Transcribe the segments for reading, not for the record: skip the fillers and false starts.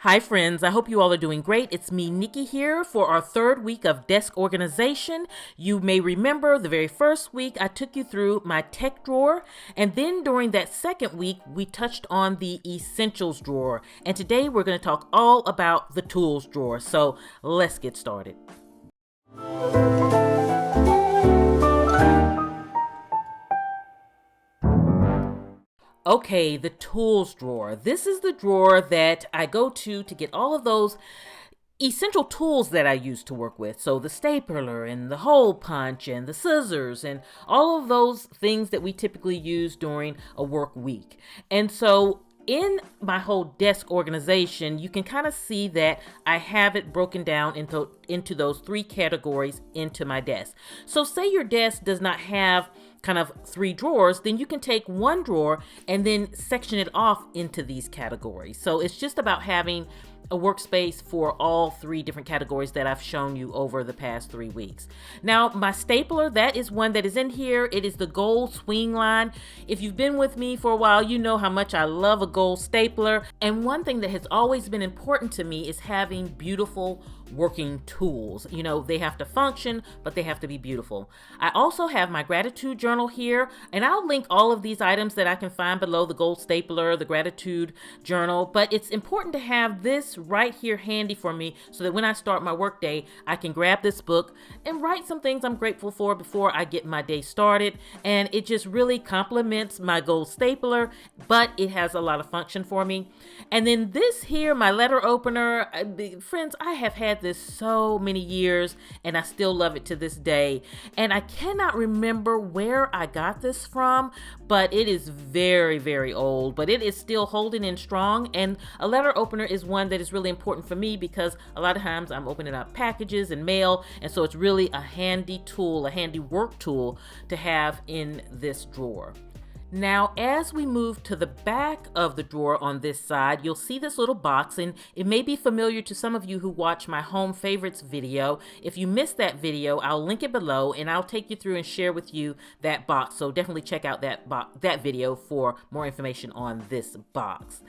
Hi friends, I hope you all are doing great. It's me, Nikki, here for our third week of desk organization. You may remember the very first week I took you through my tech drawer, and then during that second week we touched on the essentials drawer, and today we're going to talk all about the tools drawer. So let's get started. Okay, the tools drawer. This is the drawer that I go to get all of those essential tools that I use to work with. So the stapler and the hole punch and the scissors and all of those things that we typically use during a work week. And so in my whole desk organization, you can kind of see that I have it broken down into those three categories into my desk. So say your desk does not have kind of three drawers, then you can take one drawer and then section it off into these categories. So it's just about having a workspace for all three different categories that I've shown you over the past 3 weeks. Now, my stapler, that is one that is in here. It is the gold swing line. If you've been with me for a while, you know how much I love a gold stapler. And one thing that has always been important to me is having beautiful working tools. You know, they have to function, but they have to be beautiful. I also have my gratitude journal here, and I'll link all of these items that I can find below: the gold stapler, the gratitude journal. But it's important to have this right here handy for me so that when I start my workday, I can grab this book and write some things I'm grateful for before I get my day started. And it just really complements my gold stapler, but it has a lot of function for me. And then this here, my letter opener. Friends, I have had this so many years and I still love it to this day. And I cannot remember where I got this from, but it is very, very old, but it is still holding in strong. And a letter opener is one that is really important for me because a lot of times I'm opening up packages and mail, and so it's really a handy tool, a handy work tool to have in this drawer. Now, as we move to the back of the drawer on this side, you'll see this little box, and it may be familiar to some of you who watch my home favorites video. If you missed that video, I'll link it below and I'll take you through and share with you that box. So definitely check out that video for more information on this box.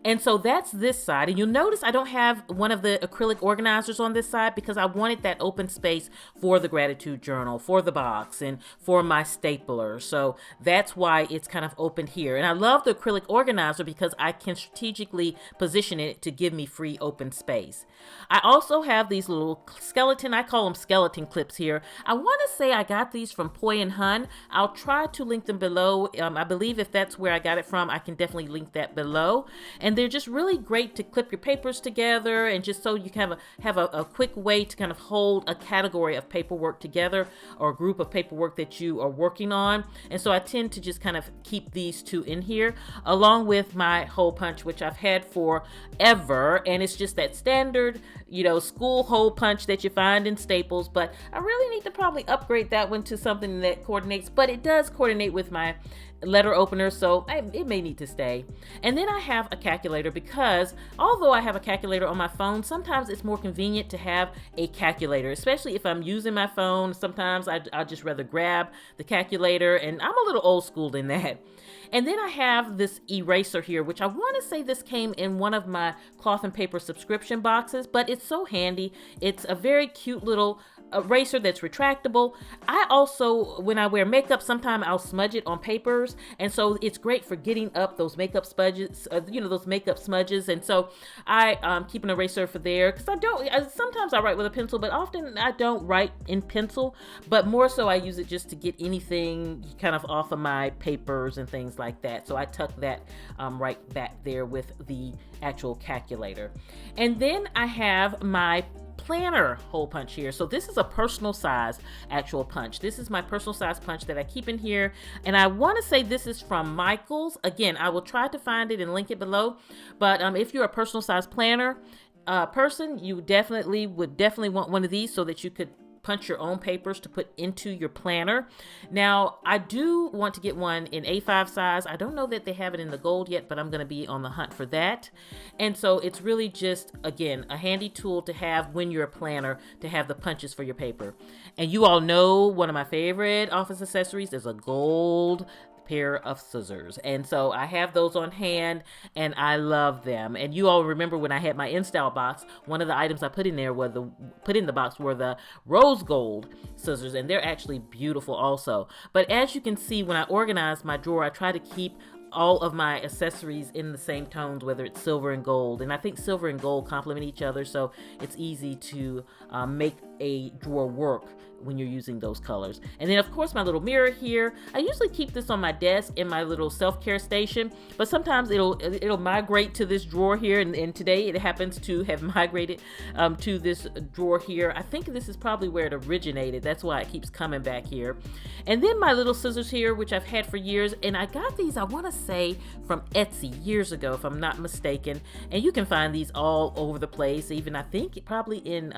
And so that's this side, and you'll notice I don't have one of the acrylic organizers on this side because I wanted that open space for the gratitude journal, for the box, and for my stapler. So that's why it's kind of open here. And I love the acrylic organizer because I can strategically position it to give me free open space. I also have these little skeleton, I call them skeleton clips here. I want to say I got these from Poi and Hun. I'll try to link them below. I believe if that's where I got it from, I can definitely link that below. And they're just really great to clip your papers together, and just so you can have a quick way to kind of hold a category of paperwork together or a group of paperwork that you are working on. And so I tend to just kind of keep these two in here along with my hole punch, which I've had forever, and it's just that standard, you know, school hole punch that you find in Staples. But I really need to probably upgrade that one to something that coordinates, but it does coordinate with my letter opener, so it may need to stay. And then I have a calculator because although I have a calculator on my phone, sometimes it's more convenient to have a calculator, especially if I'm using my phone. Sometimes I'd just rather grab the calculator, and I'm a little old school in that. And then I have this eraser here, which I want to say this came in one of my cloth and paper subscription boxes, but it's so handy. It's a very cute little eraser that's retractable. I also, when I wear makeup, sometimes I'll smudge it on papers, and so it's great for getting up those makeup smudges, those makeup smudges. And so I keep an eraser for there because sometimes I write with a pencil, but often I don't write in pencil, but more so I use it just to get anything kind of off of my papers and things like that. So I tuck that right back there with the actual calculator. And then I have my planner hole punch here. So this is a personal size actual punch. This is my personal size punch that I keep in here, and I want to say this is from Michaels. Again, I will try to find it and link it below, but if you're a personal size planner person, you would definitely want one of these so that you could punch your own papers to put into your planner. Now, I do want to get one in A5 size. I don't know that they have it in the gold yet, but I'm going to be on the hunt for that. And so it's really just, again, a handy tool to have when you're a planner, to have the punches for your paper. And you all know one of my favorite office accessories is a gold pair of scissors. And so I have those on hand and I love them. And you all remember when I had my InStyle box, one of the items I put in there in the box were the rose gold scissors, and they're actually beautiful also. But as you can see, when I organize my drawer, I try to keep all of my accessories in the same tones, whether it's silver and gold. And I think silver and gold complement each other, so it's easy to make a drawer work when you're using those colors. And then of course my little mirror here, I usually keep this on my desk in my little self-care station, but sometimes it'll migrate to this drawer here, and today it happens to have migrated to this drawer here. I think this is probably where it originated. That's why it keeps coming back here. And then my little scissors here, which I've had for years, and I got these, I want to say, from Etsy years ago, if I'm not mistaken. And you can find these all over the place. Even I think probably in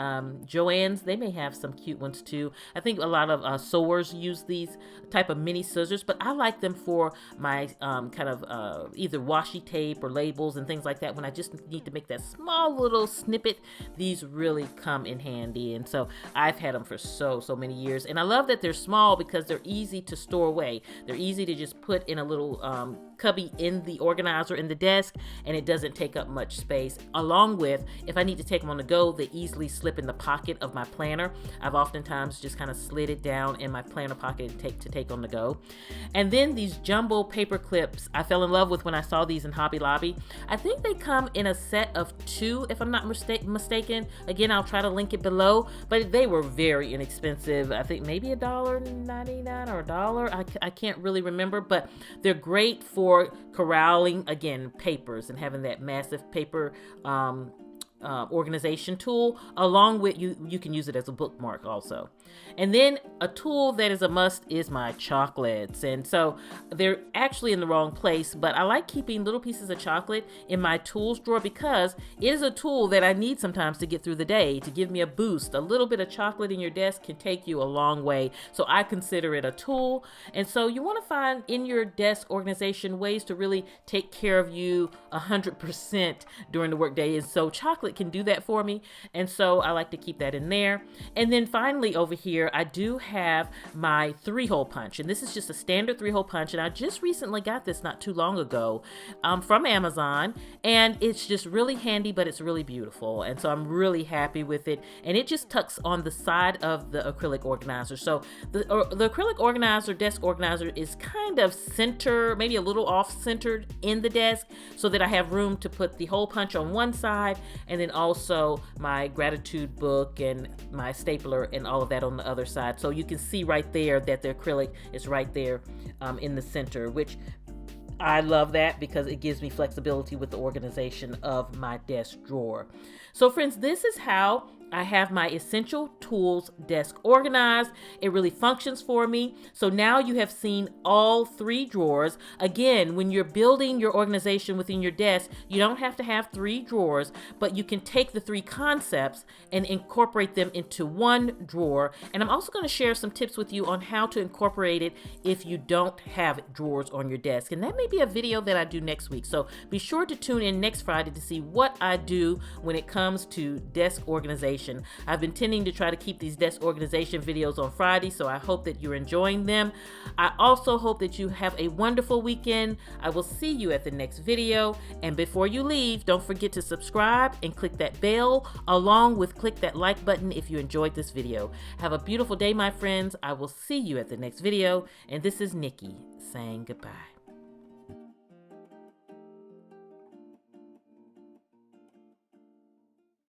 Joann's, they may have some cute ones too. I think a lot of sewers use these type of mini scissors, but I like them for my kind of either washi tape or labels and things like that. When I just need to make that small little snippet, these really come in handy. And so I've had them for so many years. And I love that they're small because they're easy to store away. They're easy to just put in a little cubby in the organizer in the desk, and it doesn't take up much space. Along with, if I need to take them on the go, they easily slip in the pocket of my planner. I've oftentimes just kind of slid it down in my planner pocket to take on the go. And then these jumbo paper clips I fell in love with when I saw these in Hobby Lobby. I think they come in a set of 2, if I'm not mistaken. Again, I'll try to link it below, but they were very inexpensive. I think maybe $1.99 or $1. I can't really remember, but they're great for corralling, again, papers and having that massive paper organization tool. Along with you can use it as a bookmark also. And then a tool that is a must is my chocolates. And so they're actually in the wrong place, but I like keeping little pieces of chocolate in my tools drawer because it is a tool that I need sometimes to get through the day, to give me a boost. A little bit of chocolate in your desk can take you a long way. So I consider it a tool. And so you want to find in your desk organization ways to really take care of you 100% during the workday. And so chocolate can do that for me. And so I like to keep that in there. And then finally over here, I do have my 3-hole punch. And this is just a standard 3-hole punch. And I just recently got this not too long ago from Amazon. And it's just really handy, but it's really beautiful. And so I'm really happy with it. And it just tucks on the side of the acrylic organizer. So the acrylic organizer, desk organizer, is kind of center, maybe a little off-centered in the desk, so that I have room to put the hole punch on one side, and then also my gratitude book and my stapler and all of that on the other side. So you can see right there that the acrylic is right there in the center, which I love that because it gives me flexibility with the organization of my desk drawer. So friends, this is how I have my essential tools desk organized. It really functions for me. So now you have seen all 3 drawers. Again, when you're building your organization within your desk, you don't have to have 3 drawers, but you can take the 3 concepts and incorporate them into one drawer. And I'm also going to share some tips with you on how to incorporate it if you don't have drawers on your desk. And that may be a video that I do next week. So be sure to tune in next Friday to see what I do when it comes to desk organization. I've been tending to try to keep these desk organization videos on Friday, so I hope that you're enjoying them. I also hope that you have a wonderful weekend. I will see you at the next video. And before you leave, don't forget to subscribe and click that bell, along with click that like button if you enjoyed this video. Have a beautiful day, my friends. I will see you at the next video. And this is Nikki saying goodbye.